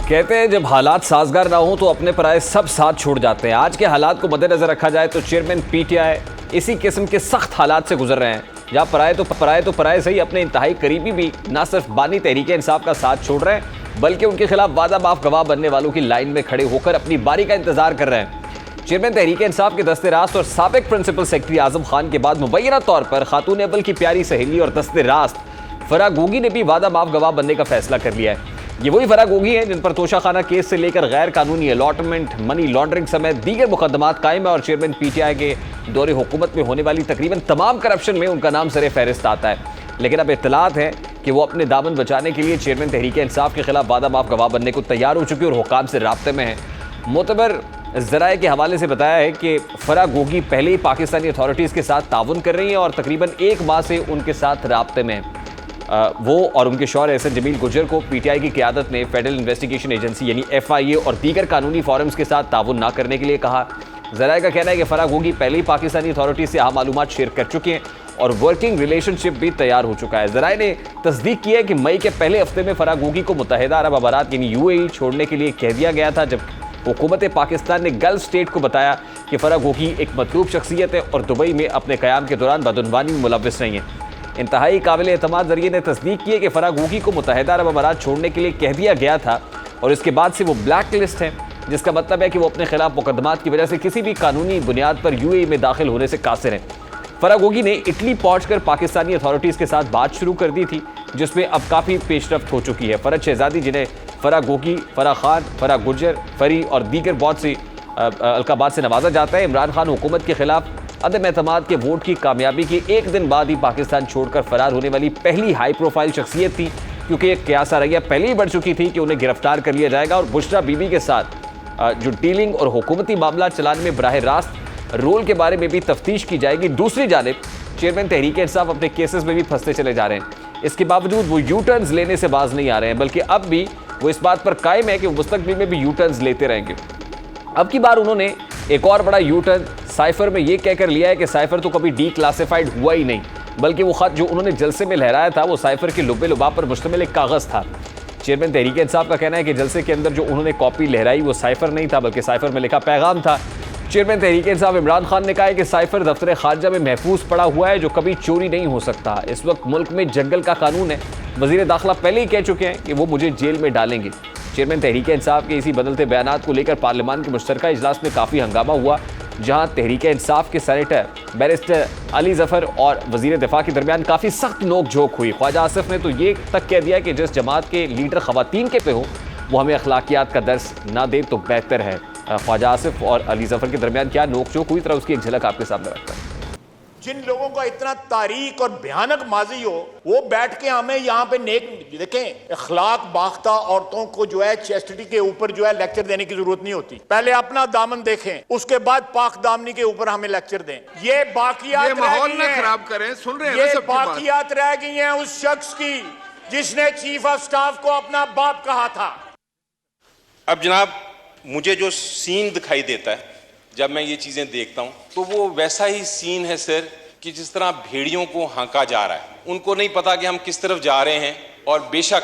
कहते हैं जब हालात साजगार ना हो तो अपने पराये सब साथ छोड़ जाते हैं। आज के हालात को मद्देनजर रखा जाए तो चेयरमैन पीटीआई इसी किस्म के सख्त हालात से गुजर रहे हैं, जहां पराये सही अपने इंतहाई करीबी भी ना सिर्फ बानी तहरीक इंसाफ का साथ छोड़ रहे हैं बल्कि उनके खिलाफ वादा माफ गवाह बनने वालों की लाइन में खड़े होकर अपनी बारी का इंतजार कर रहे हैं। चेयरमैन तहरीक इंसाफ के दस्ते रास्त और साबिक प्रिंसिपल सेक्रेटरी आजम खान के बाद मुबैना तौर पर खातून अव्वल की प्यारी सहेली और दस्ते रास्त फराह गोगी ने भी वादा माफ गवाह बनने का फैसला कर लिया है। ये वही फराह गोगी हैं जिन पर तोशाखाना केस से लेकर गैर कानूनी अलॉटमेंट, मनी लॉन्ड्रिंग समेत दीगर मुकदमात कायम है और चेयरमैन पीटीआई के दौरे हुकूमत में होने वाली तकरीबन तमाम करप्शन में उनका नाम सरे फहरिस्त आता है। लेकिन अब इत्तलात है कि वो अपने दामन बचाने के लिए चेयरमैन तहरीक इंसाफ के खिलाफ वादा माफ गवाह बनने को तैयार हो चुकी और हुकाम से राब्ते में है। मोतबर ज़राए के हवाले से बताया है कि फराह गोगी पहले ही पाकिस्तानी अथॉरिटीज़ के साथ ताउन कर रही हैं और तकरीबन एक माह से उनके साथ राब्ते में हैं। वो और उनके शौहर एहसन जमील गुजर को पीटीआई की क़यादत ने फेडरल इन्वेस्टिगेशन एजेंसी यानी एफआईए और दीगर कानूनी फोरम्स के साथ ताउन ना करने के लिए कहा। ज़राए का कहना है कि फराह गोगी पहले ही पाकिस्तानी अथॉरिटीज़ से अहम मालूमात शेयर कर चुके हैं और वर्किंग रिलेशनशिप भी तैयार हो चुका है। ज़राए ने तस्दीक की है कि मई के पहले हफ्ते में फराह गोगी को मुत्तहिदा अरब अमारात यानी यूएई छोड़ने के लिए कह दिया गया था, जब हुकूमत पाकिस्तान ने गल्फ स्टेट को बताया कि फराह गोगी एक मतलूब शख्सियत है और दुबई में अपने क़याम के दौरान बदउनवानी में मुलव्वस नहीं है। इंतहाई काबिल एतमाद जरिए ने तस्दीक की है कि फराह गोगी को मुत्तहिदा अरब अमारात छोड़ने के लिए कह दिया गया था और इसके बाद से वो ब्लैक लिस्ट है, जिसका मतलब है कि वो अपने खिलाफ मुकदमात की वजह से किसी भी कानूनी बुनियाद पर यूएई में दाखिल होने से कासिर हैं। फराह गोगी ने इटली पहुंचकर पाकिस्तानी अथॉरिटीज़ के साथ बात शुरू कर दी थी, जिसमें अब काफ़ी पेशरफ्त हो चुकी है। फरज शहजादी, जिन्हें फराह गोगी, फराह खान, फराह गुर्जर, फरी और दीगर बहुत सी अलकाबात से नवाजा जाता है, इमरान खान हुकूमत के खिलाफ अदम एतमाद के वोट की कामयाबी के एक दिन बाद ही पाकिस्तान छोड़कर फरार होने वाली पहली हाई प्रोफाइल शख्सियत थी, क्योंकि एक क़यास रैया पहले ही बढ़ चुकी थी कि उन्हें गिरफ्तार कर लिया जाएगा और बुशरा बीबी के साथ जो डीलिंग और हुकूमती मामला चलाने में बराह रास्त रोल के बारे में भी तफ्तीश की जाएगी। दूसरी जानिब चेयरमैन तहरीक इंसाफ अपने केसेस में भी फंसते चले जा रहे हैं। इसके बावजूद वो यू टर्न्स लेने से बाज नहीं आ रहे हैं, बल्कि अब भी वो इस बात पर कायम है कि वो मुस्तकबिल में भी यू टर्न्स लेते रहेंगे। अब की बार उन्होंने एक और बड़ा यू टर्न साइफर में ये कहकर लिया है कि साइफर तो कभी डी क्लासिफाइड हुआ ही नहीं, बल्कि वो खत जो उन्होंने जलसे में लहराया था वो साइफर के लुब्बे लुबाब पर मुश्तमिल एक कागज़ था। चेयरमैन तहरीक इंसाफ का कहना है कि जलसे के अंदर जो उन्होंने कॉपी लहराई वो साइफर नहीं था, बल्कि साइफर में लिखा पैगाम था। चेयरमैन तहरीक इंसाफ इमरान खान ने कहा है कि साइफर दफ्तर खारजा में महफूज पड़ा हुआ है जो कभी चोरी नहीं हो सकता। इस वक्त मुल्क में जंगल का कानून है। वज़ीर दाखिला पहले ही कह चुके हैं कि वो मुझे जेल में डालेंगे। चेयरमैन तहरीक इंसाफ के इसी बदलते बयानात को लेकर पार्लियामान के मुश्तरका इजलास में काफ़ी हंगामा हुआ, जहां तहरीक इंसाफ के सेनेटर बैरिस्टर अली जफर और वजीर दिफा के दरमियान काफ़ी सख्त नोक झोंक हुई। ख्वाजा आसिफ ने तो ये तक कह दिया कि जिस जमात के लीडर ख़वातीन के पे हो वो हमें अखलाकियात का दर्स ना दे तो बेहतर है। ख्वाजा आसिफ और अली जफर के दरमियान क्या नोक झोंक हुई, तरह उसकी एक झलक आपके सामने रखता है। जिन लोगों का इतना तारीख और भयानक माजी हो वो बैठ के हमें यहाँ पे नेक देखें, अखलाक बाख्ता औरतों को जो है चेस्टिटी के ऊपर जो है लेक्चर देने की जरूरत नहीं होती। पहले अपना दामन देखें, उसके बाद पाक दामनी के ऊपर हमें लेक्चर दें। ये बाकियात माहौल ना खराब करें, सुन रहे हैं ये बाकियात रह गई हैं उस शख्स की जिसने चीफ ऑफ स्टाफ को अपना बाप कहा था। अब जनाब, मुझे जो सीन दिखाई देता है जब मैं ये चीज़ें देखता हूँ तो वो वैसा ही सीन है सर कि जिस तरह भेड़ियों को हाँका जा रहा है। उनको नहीं पता कि हम किस तरफ जा रहे हैं और बेशक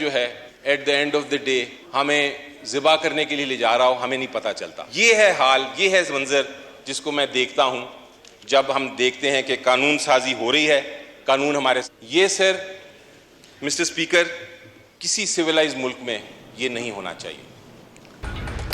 जो है at the end of the day हमें ज़िबा करने के लिए ले जा रहा हो, हमें नहीं पता चलता। ये है हाल, ये है मंजर जिसको मैं देखता हूँ जब हम देखते हैं कि कानून साजी हो रही है, कानून हमारे। ये सर मिस्टर स्पीकर, किसी सिविलाइज मुल्क में ये नहीं होना चाहिए।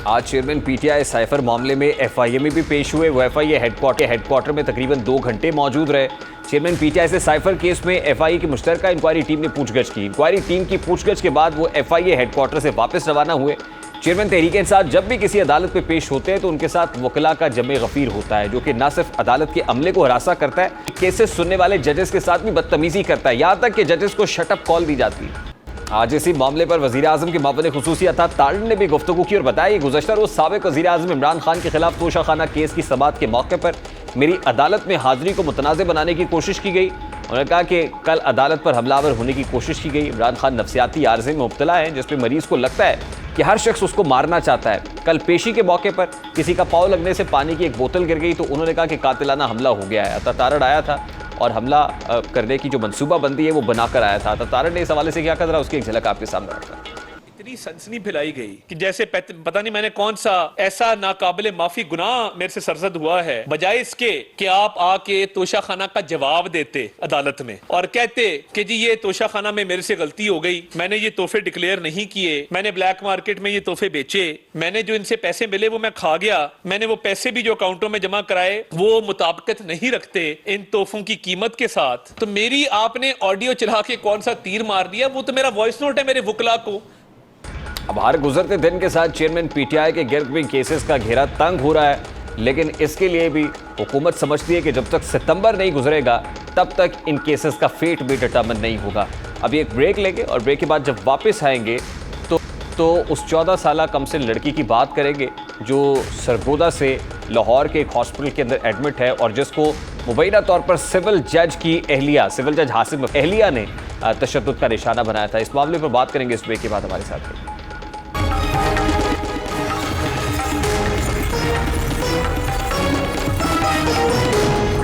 आज चेयरमैन पीटीआई साइफर मामले में एफआईए में भी पेश हुए। वो एफआईए हेडक्वार्टर में तकरीबन 2 घंटे मौजूद रहे। चेयरमैन पीटीआई से साइफर केस में एफआईए की मुश्तरका इंक्वायरी टीम ने पूछगछ की। इंक्वायरी टीम की पूछगछ के बाद वो एफआईए हेडक्वार्टर से वापस रवाना हुए। चेयरमैन तहरीक इंसाफ जब भी किसी अदालत में पेश होते हैं तो उनके साथ वकला का जमे गफीर होता है, जो कि न सिर्फ अदालत के अमले को हरासा करता है, केसेस सुनने वाले जजेस के साथ भी बदतमीजी करता है, यहाँ तक कि जजेस को शटअप कॉल दी जाती है। आज इसी मामले पर वज़ीर आज़म के मावने खुसूसी अता तारिन ने भी गुफ्तगू की और बताया कि गुज़श्ता रोज़ साबिक़ वज़ीर आज़म इमरान खान के खिलाफ तोशाखाना केस की समाअत के मौके पर मेरी अदालत में हाज़िरी को मुतनाज़ बनाने की कोशिश की गई। उन्होंने कहा कि कल अदालत पर हमलावर होने की कोशिश की गई। इमरान खान नफ्सियाती आर्ज़े में मुब्तला है जिसमें मरीज़ को लगता है कि हर शख्स उसको मारना चाहता है। कल पेशी के मौके पर किसी का पाँव लगने से पानी की एक बोतल गिर गई तो उन्होंने कहा कि कातिलाना हमला हो गया है। अता तारड़ आया था और हमला करने की जो मनसूबाबंदी है वो बनाकर आया था। तारड़ ने इस हवाले से क्या कहा, जरा उसकी एक झलक आपके सामने रखता है। इतनी सनसनी फैलाई गई कि जैसे पता नहीं मैंने कौन सा ऐसा नाकाबिले माफी गुनाह मेरे से सरजद हुआ है, बजाय इसके कि आप आके तोशाखाना का जवाब देते अदालत में और कहते कि जी ये तोशाखाना में मेरे से गलती हो गई, मैंने ये तोहफे डिक्लेयर नहीं किए, मैंने ब्लैक मार्केट में ये तोहफे बेचे, मैंने जो इनसे पैसे मिले वो मैं खा गया, मैंने वो पैसे भी जो अकाउंटों में जमा कराए वो मुताबिकत नहीं रखते इन तोहफों की कीमत के साथ, तो मेरी आपने ऑडियो चला के कौन सा तीर मार दिया, वो तो मेरा वॉइस नोट है मेरे वकला को। अब हर गुजरते दिन के साथ चेयरमैन पीटीआई के गिरफ्त में केसेस का घेरा तंग हो रहा है, लेकिन इसके लिए भी हुकूमत समझती है कि जब तक सितंबर नहीं गुजरेगा तब तक इन केसेस का फेट भी डिटर्मिन नहीं होगा। अभी एक ब्रेक लेंगे और ब्रेक के बाद जब वापस आएंगे तो उस 14 साला कमसिन लड़की की बात करेंगे जो सरगोदा से लाहौर के एक हॉस्पिटल के अंदर एडमिट है और जिसको मुबैना तौर पर सिविल जज हासिम अहलिया ने तशद्दुद का निशाना बनाया था। इस मामले पर बात करेंगे इस ब्रेक के बाद। हमारे साथ